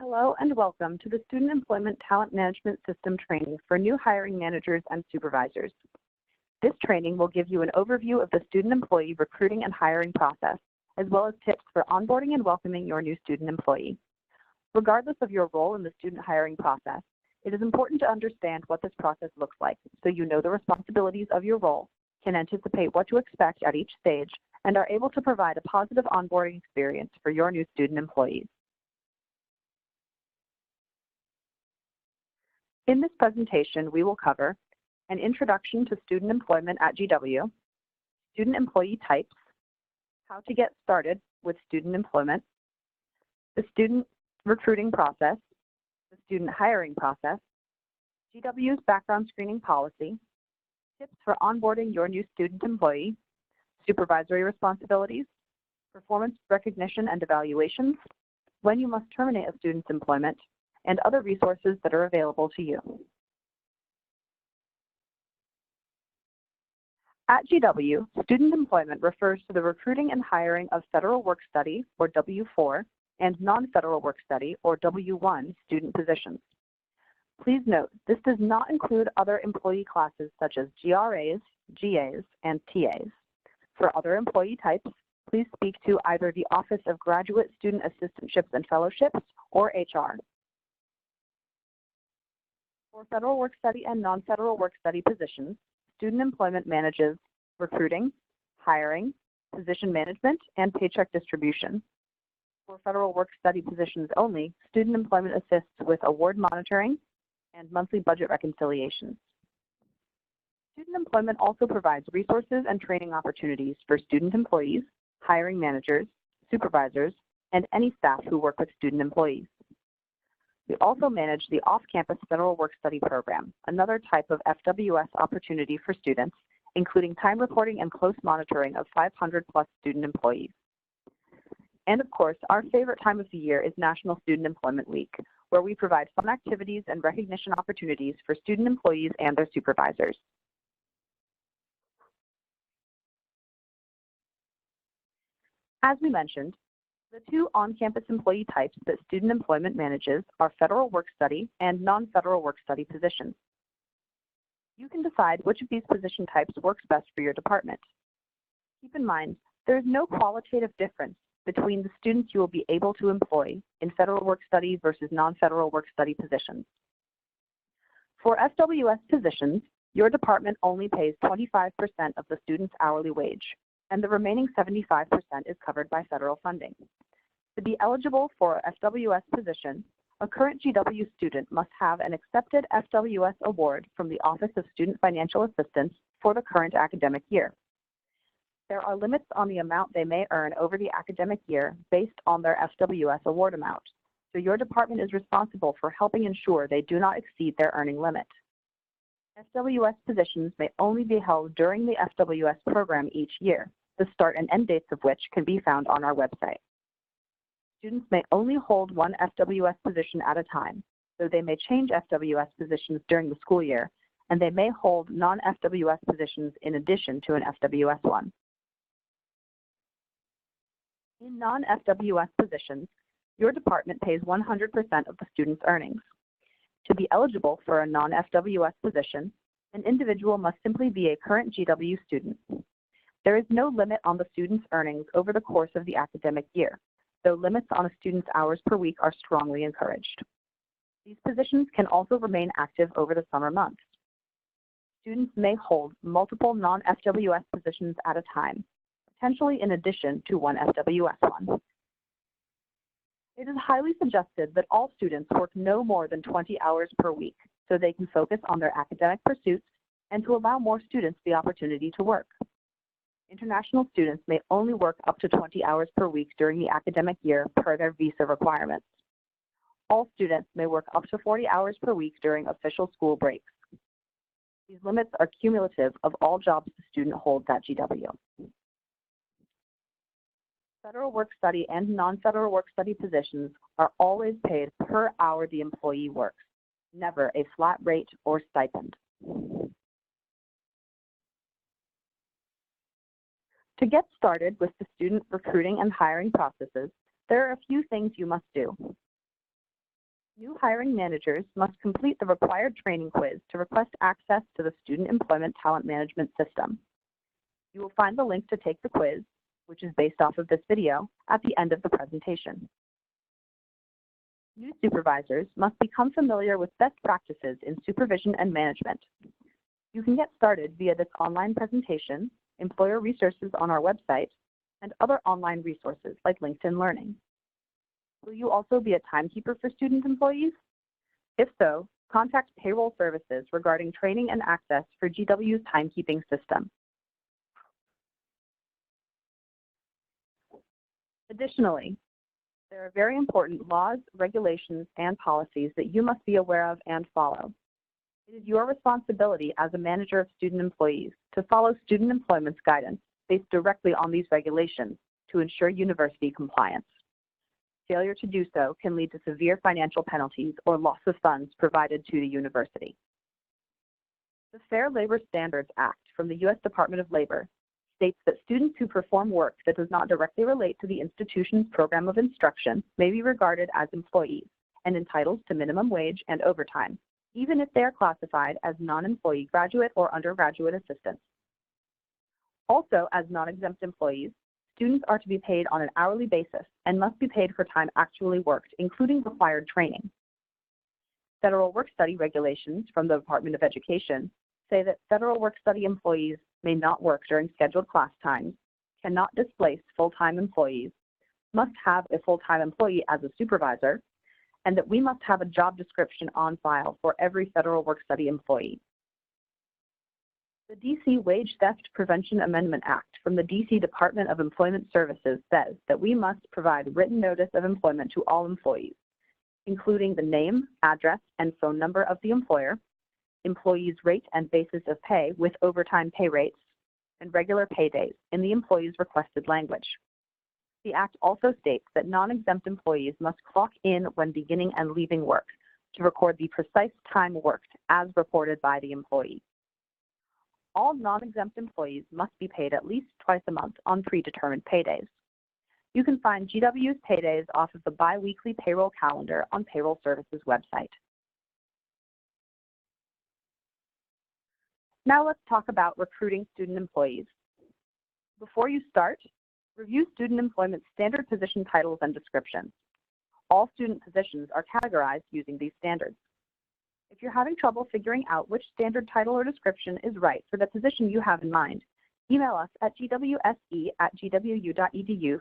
Hello and welcome to the Student Employment Talent Management System training for new hiring managers and supervisors. This training will give you an overview of the student employee recruiting and hiring process, as well as tips for onboarding and welcoming your new student employee. Regardless of your role in the student hiring process, it is important to understand what this process looks like so you know the responsibilities of your role, can anticipate what to expect at each stage, and are able to provide a positive onboarding experience for your new student employees. In this presentation, we will cover an introduction to student employment at GW, student employee types, how to get started with student employment, the student recruiting process, the student hiring process, GW's background screening policy, tips for onboarding your new student employee, supervisory responsibilities, performance recognition and evaluations, when you must terminate a student's employment, and other resources that are available to you. At GW, student employment refers to the recruiting and hiring of federal work study, or W-4, and non-federal work study, or W-1, student positions. Please note, this does not include other employee classes such as GRAs, GAs, and TAs. For other employee types, please speak to either the Office of Graduate Student Assistantships and Fellowships, or HR. For federal work study and non-federal work study positions, student employment manages recruiting, hiring, position management, and paycheck distribution. For federal work study positions only, student employment assists with award monitoring and monthly budget reconciliations. Student employment also provides resources and training opportunities for student employees, hiring managers, supervisors, and any staff who work with student employees. We also manage the off-campus federal work study program, another type of FWS opportunity for students, including time reporting and close monitoring of 500+ student employees. And of course, our favorite time of the year is National Student Employment Week, where we provide fun activities and recognition opportunities for student employees and their supervisors. As we mentioned, the two on-campus employee types that student employment manages are federal work study and non-federal work study positions. You can decide which of these position types works best for your department. Keep in mind, there is no qualitative difference between the students you will be able to employ in federal work study versus non-federal work study positions. For FWS positions, your department only pays 25% of the student's hourly wage, and the remaining 75% is covered by federal funding. To be eligible for a FWS position, a current GW student must have an accepted FWS award from the Office of Student Financial Assistance for the current academic year. There are limits on the amount they may earn over the academic year based on their FWS award amount, so your department is responsible for helping ensure they do not exceed their earning limit. FWS positions may only be held during the FWS program each year, the start and end dates of which can be found on our website. Students may only hold one FWS position at a time, so they may change FWS positions during the school year, and they may hold non-FWS positions in addition to an FWS one. In non-FWS positions, your department pays 100% of the student's earnings. To be eligible for a non-FWS position, an individual must simply be a current GW student. There is no limit on the student's earnings over the course of the academic year, though limits on a student's hours per week are strongly encouraged. These positions can also remain active over the summer months. Students may hold multiple non-FWS positions at a time, potentially in addition to one FWS one. It is highly suggested that all students work no more than 20 hours per week so they can focus on their academic pursuits and to allow more students the opportunity to work. International students may only work up to 20 hours per week during the academic year per their visa requirements. All students may work up to 40 hours per week during official school breaks. These limits are cumulative of all jobs the student holds at GW. Federal work study and non-federal work study positions are always paid per hour the employee works, never a flat rate or stipend. To get started with the student recruiting and hiring processes, there are a few things you must do. New hiring managers must complete the required training quiz to request access to the Student Employment Talent Management System. You will find the link to take the quiz, which is based off of this video, at the end of the presentation. New supervisors must become familiar with best practices in supervision and management. You can get started via this online presentation, employer resources on our website, and other online resources like LinkedIn Learning. Will you also be a timekeeper for student employees? If so, contact Payroll Services regarding training and access for GW's timekeeping system. Additionally, there are very important laws, regulations, and policies that you must be aware of and follow. It is your responsibility as a manager of student employees to follow student employment's guidance based directly on these regulations to ensure university compliance. Failure to do so can lead to severe financial penalties or loss of funds provided to the university. The Fair Labor Standards Act from the U.S. Department of Labor states that students who perform work that does not directly relate to the institution's program of instruction may be regarded as employees and entitled to minimum wage and overtime, even if they are classified as non-employee graduate or undergraduate assistants. Also, as non-exempt employees, students are to be paid on an hourly basis and must be paid for time actually worked, including required training. Federal work-study regulations from the Department of Education say that federal work-study employees may not work during scheduled class times, cannot displace full-time employees, must have a full-time employee as a supervisor, and that we must have a job description on file for every federal work-study employee. The DC Wage Theft Prevention Amendment Act from the DC Department of Employment Services says that we must provide written notice of employment to all employees, including the name, address, and phone number of the employer, employees' rate and basis of pay with overtime pay rates, and regular pay days in the employee's requested language. The Act also states that non-exempt employees must clock in when beginning and leaving work to record the precise time worked as reported by the employee. All non-exempt employees must be paid at least twice a month on predetermined paydays. You can find GW's paydays off of the bi-weekly payroll calendar on Payroll Services website. Now let's talk about recruiting student employees. Before you start, review student employment standard position titles and descriptions. All student positions are categorized using these standards. If you're having trouble figuring out which standard title or description is right for the position you have in mind, email us at gwse@gwu.edu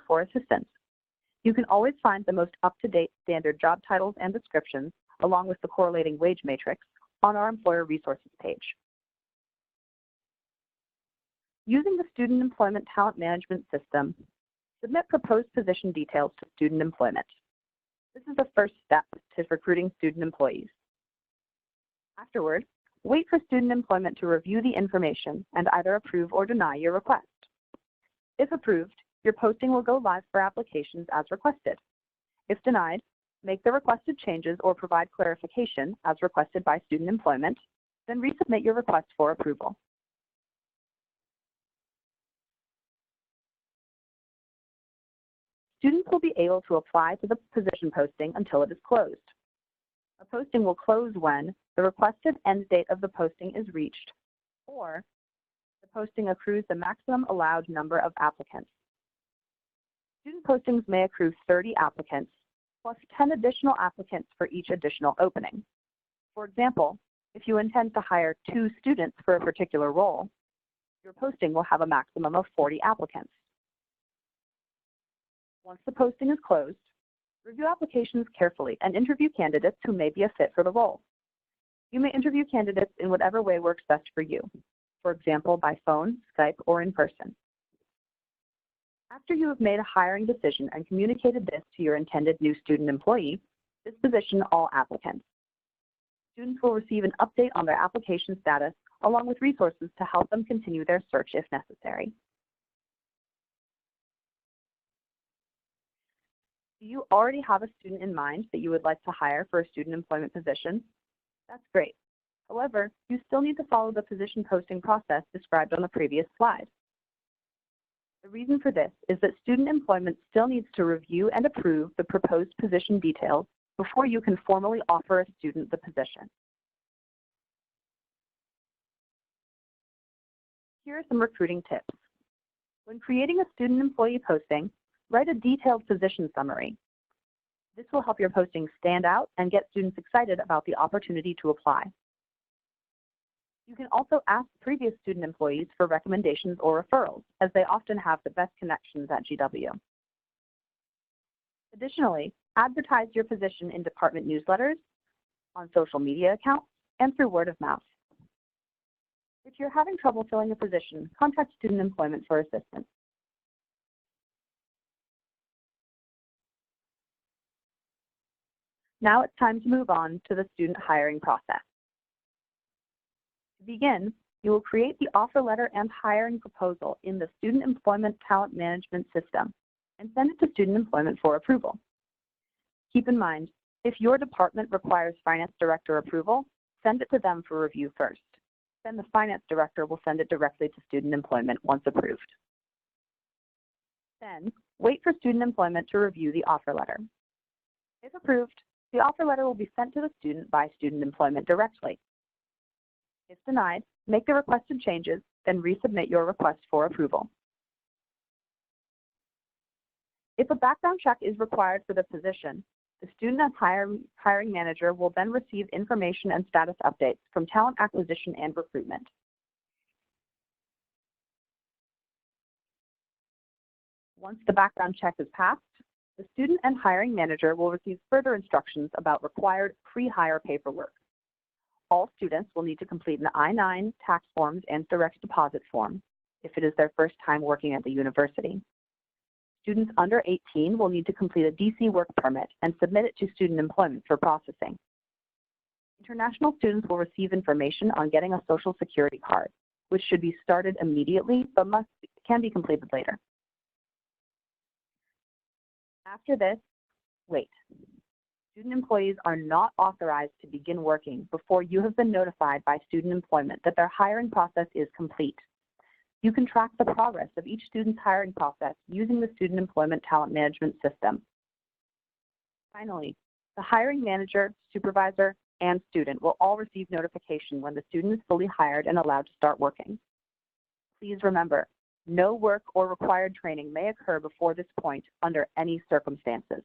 for assistance. You can always find the most up-to-date standard job titles and descriptions, along with the correlating wage matrix, on our Employer Resources page. Using the Student Employment Talent Management System, submit proposed position details to student employment. This is the first step to recruiting student employees. Afterward, wait for student employment to review the information and either approve or deny your request. If approved, your posting will go live for applications as requested. If denied, make the requested changes or provide clarification as requested by student employment, then resubmit your request for approval. Students will be able to apply to the position posting until it is closed. A posting will close when the requested end date of the posting is reached, or the posting accrues the maximum allowed number of applicants. Student postings may accrue 30 applicants, plus 10 additional applicants for each additional opening. For example, if you intend to hire 2 students for a particular role, your posting will have a maximum of 40 applicants. Once the posting is closed, review applications carefully and interview candidates who may be a fit for the role. You may interview candidates in whatever way works best for you, for example, by phone, Skype, or in person. After you have made a hiring decision and communicated this to your intended new student employee, disposition all applicants. Students will receive an update on their application status along with resources to help them continue their search if necessary. Do you already have a student in mind that you would like to hire for a student employment position? That's great. However, you still need to follow the position posting process described on the previous slide. The reason for this is that student employment still needs to review and approve the proposed position details before you can formally offer a student the position. Here are some recruiting tips. When creating a student employee posting, write a detailed position summary. This will help your posting stand out and get students excited about the opportunity to apply. You can also ask previous student employees for recommendations or referrals, as they often have the best connections at GW. Additionally, advertise your position in department newsletters, on social media accounts, and through word of mouth. If you're having trouble filling a position, contact Student Employment for assistance. Now it's time to move on to the student hiring process. To begin, you will create the offer letter and hiring proposal in the Student Employment Talent Management System and send it to Student Employment for approval. Keep in mind, if your department requires Finance Director approval, send it to them for review first. Then the Finance Director will send it directly to Student Employment once approved. Then, wait for Student Employment to review the offer letter. If approved, the offer letter will be sent to the student by Student Employment directly. If denied, make the requested changes, then resubmit your request for approval. If a background check is required for the position, the student and hiring manager will then receive information and status updates from Talent Acquisition and Recruitment. Once the background check is passed, the student and hiring manager will receive further instructions about required pre-hire paperwork. All students will need to complete an I-9, tax forms, and direct deposit form if it is their first time working at the university. Students under 18 will need to complete a DC work permit and submit it to Student Employment for processing. International students will receive information on getting a Social Security card, which should be started immediately but can be completed later. After this, wait. Student employees are not authorized to begin working before you have been notified by Student Employment that their hiring process is complete. You can track the progress of each student's hiring process using the Student Employment Talent Management System. Finally, the hiring manager, supervisor, and student will all receive notification when the student is fully hired and allowed to start working. Please remember, no work or required training may occur before this point under any circumstances.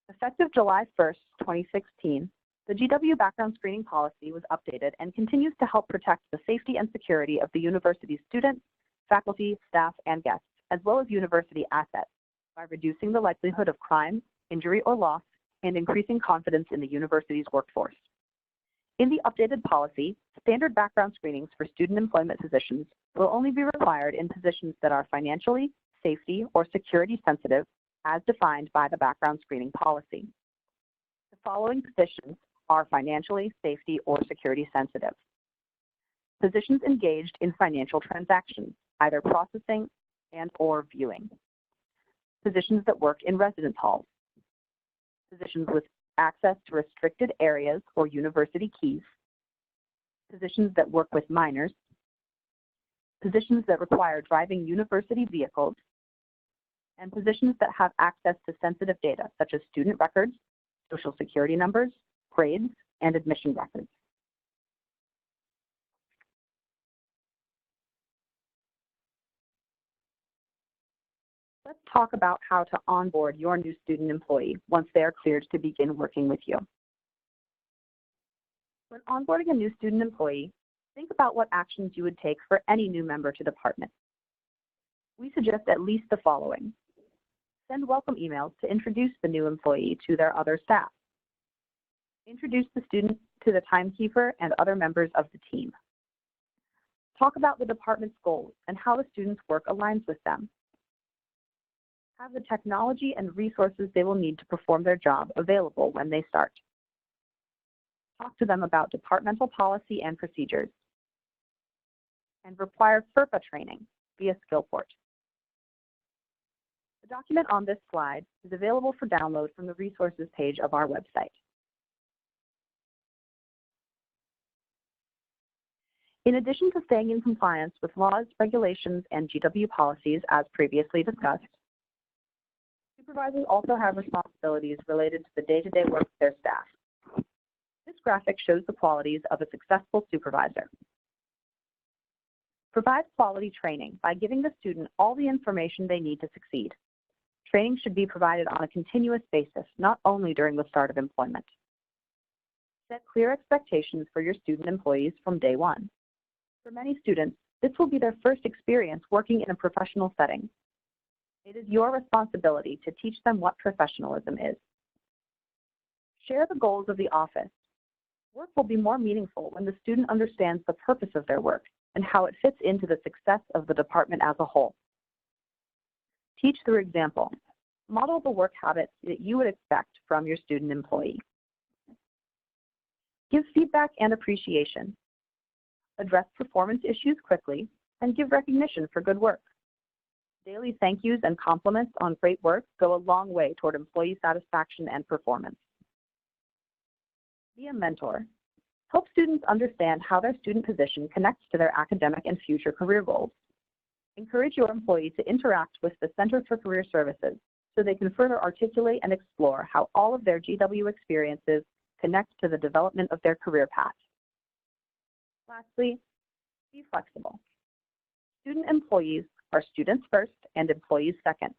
Effective July 1st, 2016, the GW background screening policy was updated and continues to help protect the safety and security of the university's students, faculty, staff, and guests, as well as university assets, by reducing the likelihood of crime, injury, or loss, and increasing confidence in the university's workforce. In the updated policy, standard background screenings for student employment positions will only be required in positions that are financially, safety, or security sensitive, as defined by the background screening policy. The following positions are financially, safety, or security sensitive. Positions engaged in financial transactions, either processing and/or viewing. Positions that work in residence halls. Positions with access to restricted areas or university keys. Positions that work with minors. Positions that require driving university vehicles. And positions that have access to sensitive data, such as student records, social security numbers, grades, and admission records. Let's talk about how to onboard your new student employee once they are cleared to begin working with you. When onboarding a new student employee, think about what actions you would take for any new member to the department. We suggest at least the following. Send welcome emails to introduce the new employee to their other staff. Introduce the student to the timekeeper and other members of the team. Talk about the department's goals and how the student's work aligns with them. Have the technology and resources they will need to perform their job available when they start. Talk to them about departmental policy and procedures. And require FERPA training via Skillport. The document on this slide is available for download from the resources page of our website. In addition to staying in compliance with laws, regulations, and GW policies as previously discussed, supervisors also have responsibilities related to the day-to-day work of their staff. This graphic shows the qualities of a successful supervisor. Provide quality training by giving the student all the information they need to succeed. Training should be provided on a continuous basis, not only during the start of employment. Set clear expectations for your student employees from day one. For many students, this will be their first experience working in a professional setting. It is your responsibility to teach them what professionalism is. Share the goals of the office. Work will be more meaningful when the student understands the purpose of their work and how it fits into the success of the department as a whole. Teach through example. Model the work habits that you would expect from your student employee. Give feedback and appreciation. Address performance issues quickly and give recognition for good work. Daily thank yous and compliments on great work go a long way toward employee satisfaction and performance. Be a mentor. Help students understand how their student position connects to their academic and future career goals. Encourage your employee to interact with the Center for Career Services so they can further articulate and explore how all of their GW experiences connect to the development of their career path. Lastly, be flexible. Student employees are students first and employees second.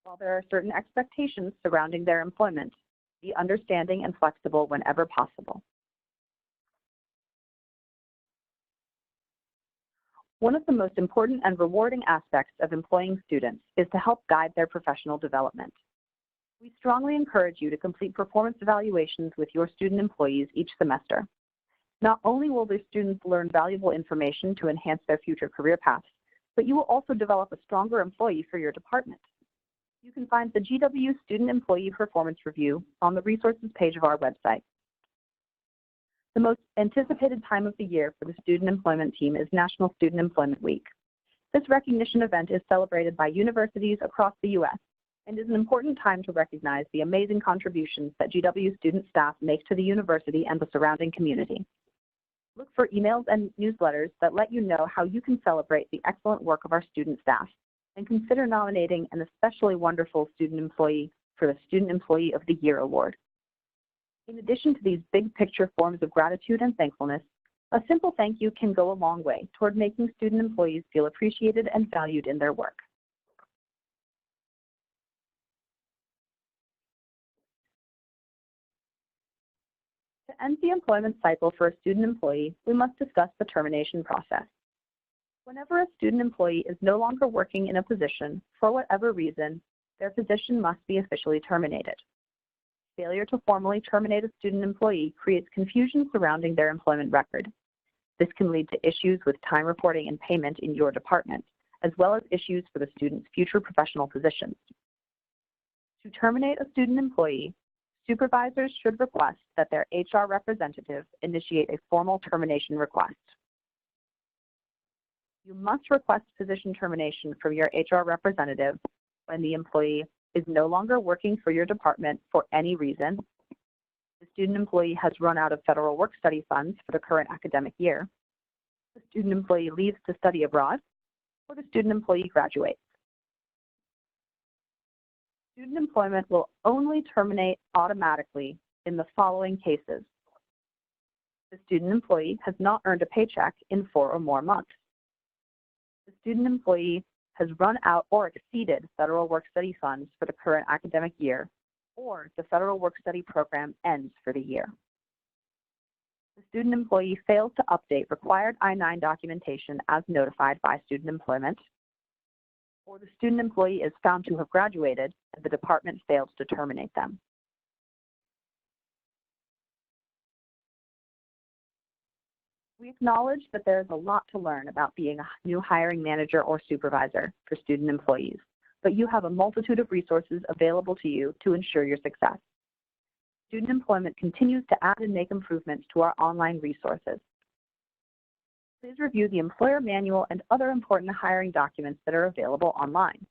While there are certain expectations surrounding their employment, be understanding and flexible whenever possible. One of the most important and rewarding aspects of employing students is to help guide their professional development. We strongly encourage you to complete performance evaluations with your student employees each semester. Not only will the students learn valuable information to enhance their future career paths, but you will also develop a stronger employee for your department. You can find the GW Student Employee Performance Review on the resources page of our website. The most anticipated time of the year for the student employment team is National Student Employment Week. This recognition event is celebrated by universities across the U.S. and is an important time to recognize the amazing contributions that GW student staff make to the university and the surrounding community. Look for emails and newsletters that let you know how you can celebrate the excellent work of our student staff, and consider nominating an especially wonderful student employee for the Student Employee of the Year Award. In addition to these big picture forms of gratitude and thankfulness, a simple thank you can go a long way toward making student employees feel appreciated and valued in their work. To end the employment cycle for a student employee, we must discuss the termination process. Whenever a student employee is no longer working in a position, for whatever reason, their position must be officially terminated. Failure to formally terminate a student employee creates confusion surrounding their employment record. This can lead to issues with time reporting and payment in your department, as well as issues for the student's future professional positions. To terminate a student employee, supervisors should request that their HR representative initiate a formal termination request. You must request position termination from your HR representative when the employee is no longer working for your department for any reason, the student employee has run out of federal work-study funds for the current academic year, the student employee leaves to study abroad, or the student employee graduates. Student employment will only terminate automatically in the following cases. The student employee has not earned a paycheck in 4 or more months. The student employee has run out or exceeded federal work-study funds for the current academic year, or the federal work-study program ends for the year. The student employee fails to update required I-9 documentation as notified by student employment, or the student employee is found to have graduated and the department fails to terminate them. We acknowledge that there is a lot to learn about being a new hiring manager or supervisor for student employees, but you have a multitude of resources available to you to ensure your success. Student employment continues to add and make improvements to our online resources. Please review the employer manual and other important hiring documents that are available online.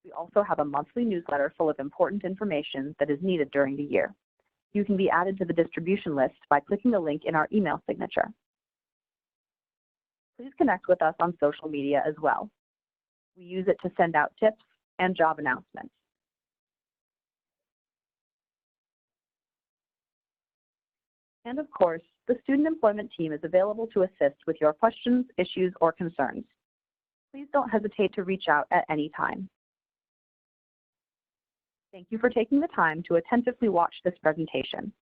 We also have a monthly newsletter full of important information that is needed during the year. You can be added to the distribution list by clicking the link in our email signature. Please connect with us on social media as well. We use it to send out tips and job announcements. And of course, the student employment team is available to assist with your questions, issues, or concerns. Please don't hesitate to reach out at any time. Thank you for taking the time to attentively watch this presentation.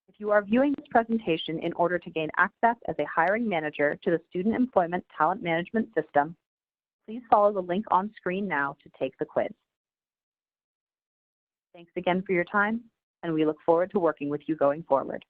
If you are viewing this presentation in order to gain access as a hiring manager to the Student Employment Talent Management System, please follow the link on screen now to take the quiz. Thanks again for your time, and we look forward to working with you going forward.